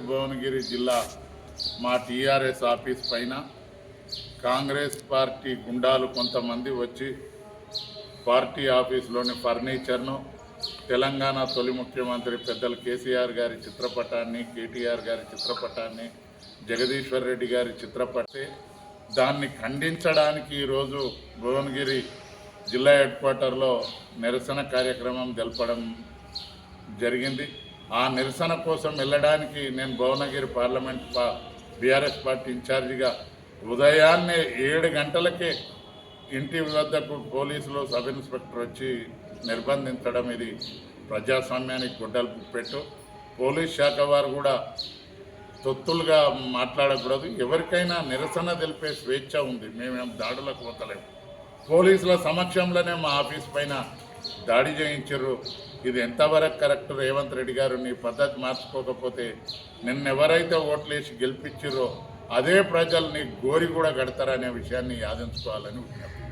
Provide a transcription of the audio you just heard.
భువనగిరి జిల్లా మా TRS office పైన కాంగ్రెస్ పార్టీ గుండాలు కొంతమంది వచ్చి పార్టీ ఆఫీసులోని ఫర్నిచర్ను తెలంగాణ తొలి ముఖ్యమంత్రి పెద్దలు కేసీఆర్ గారి చిత్రపటాన్ని, కేటీఆర్ గారి చిత్రపటాన్ని, జగదీశ్వర్ రెడ్డి గారి చిత్రపటే దాన్ని ఖండించడానికి ఈరోజు భువనగిరి జిల్లా హెడ్ క్వార్టర్లో నిరసన కార్యక్రమం జరపడం జరిగింది. ఆ నిరసన కోసం వెళ్ళడానికి నేను భువనగిరి పార్లమెంట్ బీఆర్ఎస్ పార్టీ ఇన్ఛార్జిగా ఉదయాన్నే 7 గంటలకే ఇంటి వద్దకు పోలీసులు సబ్ ఇన్స్పెక్టర్ వచ్చి నిర్బంధించడం ఇది ప్రజాస్వామ్యానికి గుడ్డలు పెట్టు. పోలీస్ శాఖ వారు కూడా తొత్తులుగా మాట్లాడకూడదు. ఎవరికైనా నిరసన తెలిపే స్వేచ్ఛ ఉంది. మేమేం దాడులకు పోతలేము. పోలీసుల సమక్షంలోనే మా ఆఫీస్ పైన దాడి చేయించారు. ఇది ఎంతవరకు కరెక్ట్? రేవంత్ రెడ్డి గారు నీ పద్ధతి మార్చుకోకపోతే నిన్నెవరైతే ఓట్లేసి గెలిపించారో అదే ప్రజలు నీ గోరి కూడా కడతారనే విషయాన్ని యాదించుకోవాలని విజ్ఞప్తి.